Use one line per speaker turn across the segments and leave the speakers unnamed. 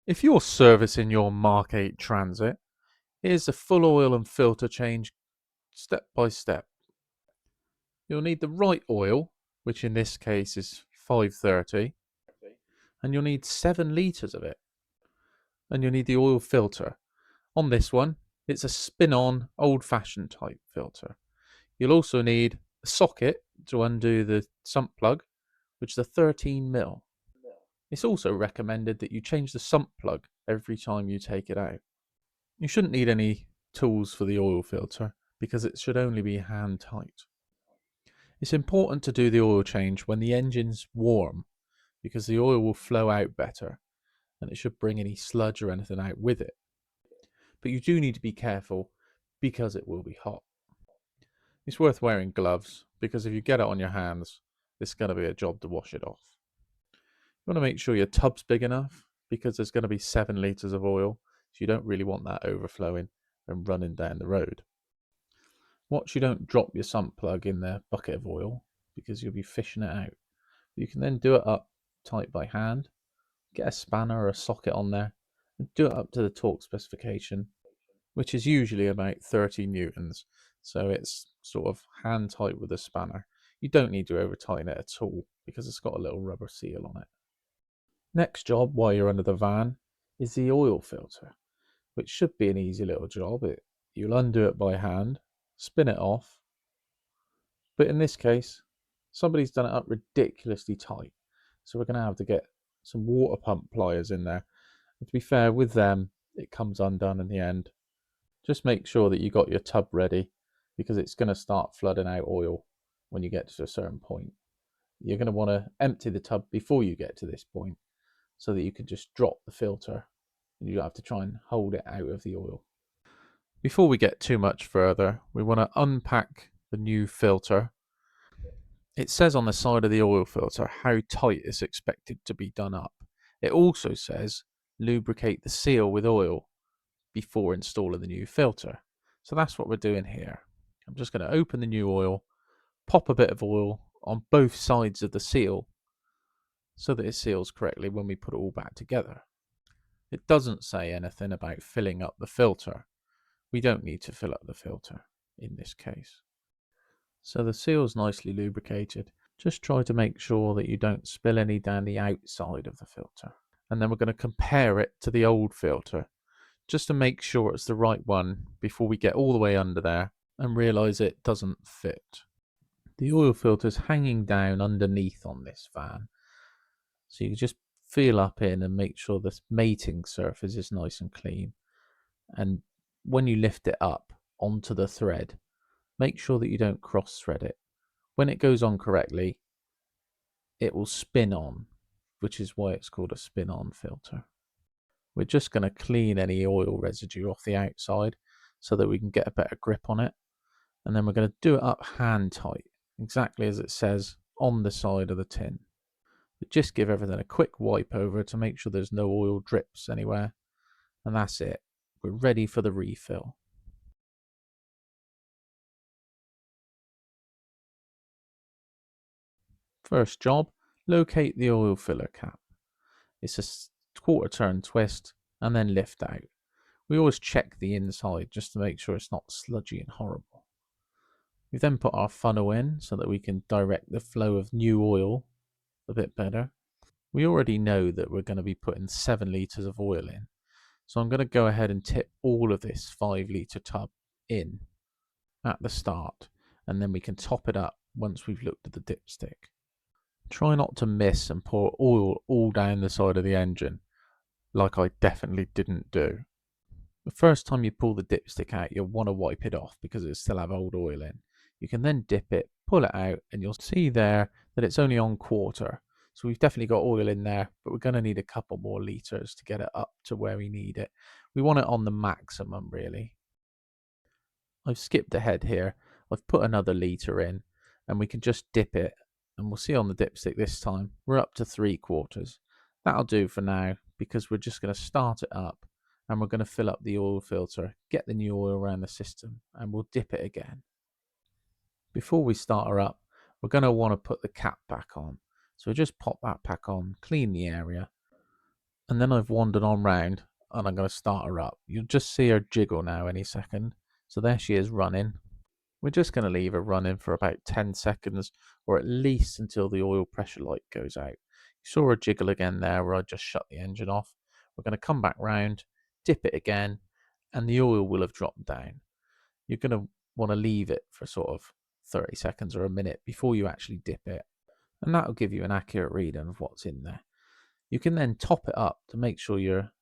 If you're servicing your Mk8 Transit, here's a full oil and filter change step by step. You'll need the right oil, which in this case is 530, and you'll need 7 litres of it. And you'll need the oil filter. On this one, it's a spin-on old-fashioned type filter. You'll also need a socket to undo the sump plug, which is a 13mm. It's also recommended that you change the sump plug every time you take it out. You shouldn't need any tools for the oil filter because it should only be hand tight. It's important to do the oil change when the engine's warm because the oil will flow out better and it should bring any sludge or anything out with it. But you do need to be careful because it will be hot. It's worth wearing gloves because if you get it on your hands, it's going to be a job to wash it off. You want to make sure your tub's big enough because there's going to be 7 litres of oil, so you don't really want that overflowing and running down the road. Watch you don't drop your sump plug in the bucket of oil because you'll be fishing it out. You can then do it up tight by hand, get a spanner or a socket on there and do it up to the torque specification, which is usually about 30 newtons. So it's sort of hand tight with a spanner. You don't need to over tighten it at all because it's got a little rubber seal on it. Next job while you're under the van is the oil filter, which should be an easy little job. You'll undo it by hand, spin it off, but in this case somebody's done it up ridiculously tight, so we're going to have to get some water pump pliers in there. And to be fair, with them it comes undone in the end. Just make sure that you got your tub ready because it's going to start flooding out oil when you get to a certain point. You're going to want to empty the tub before you get to this point so that you can just drop the filter and you don't have to try and hold it out of the oil. Before we get too much further, we want to unpack the new filter. It says on the side of the oil filter how tight it's expected to be done up. It also says lubricate the seal with oil before installing the new filter. So that's what we're doing here. I'm just going to open the new oil, pop a bit of oil on both sides of the seal so that it seals correctly when we put it all back together. It doesn't say anything about filling up the filter. We don't need to fill up the filter in this case. So the seal's nicely lubricated. Just try to make sure that you don't spill any down the outside of the filter. And then we're going to compare it to the old filter just to make sure it's the right one before we get all the way under there and realize it doesn't fit. The oil filter's hanging down underneath on this van, so you can just feel up in and make sure the mating surface is nice and clean. And when you lift it up onto the thread, make sure that you don't cross thread it. When it goes on correctly, it will spin on, which is why it's called a spin-on filter. We're just going to clean any oil residue off the outside so that we can get a better grip on it. And then we're going to do it up hand tight, exactly as it says on the side of the tin. But just give everything a quick wipe over to make sure there's no oil drips anywhere. And that's it. We're ready for the refill. First job, locate the oil filler cap. It's a quarter turn twist and then lift out. We always check the inside just to make sure it's not sludgy and horrible. We then put our funnel in so that we can direct the flow of new oil a bit better. We already know that we're going to be putting 7 litres of oil in, so I'm going to go ahead and tip all of this 5 litre tub in at the start, and then we can top it up once we've looked at the dipstick. Try not to miss and pour oil all down the side of the engine, like I definitely didn't do. The first time you pull the dipstick out, you'll want to wipe it off because it'll still have old oil in. You can then dip it, pull it out, and you'll see there that it's only on quarter. So we've definitely got oil in there, but we're going to need a couple more litres to get it up to where we need it. We want it on the maximum, really. I've skipped ahead here. I've put another litre in, and we can just dip it, and we'll see on the dipstick this time, we're up to 3/4. That'll do for now, because we're just going to start it up, and we're going to fill up the oil filter, get the new oil around the system, and we'll dip it again. Before we start her up, we're going to want to put the cap back on. So just pop that back on, clean the area. And then I've wandered on round and I'm going to start her up. You'll just see her jiggle now any second. So there she is running. We're just going to leave her running for about 10 seconds or at least until the oil pressure light goes out. You saw her jiggle again there where I just shut the engine off. We're going to come back round, dip it again, and the oil will have dropped down. You're going to want to leave it for sort of 30 seconds or a minute before you actually dip it. And that will give you an accurate reading of what's in there. You can then top it up to make sure you're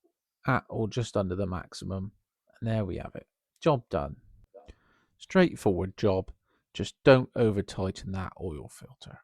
at or just under the maximum. And there we have it. Job done. Straightforward job. Just don't over tighten that oil filter.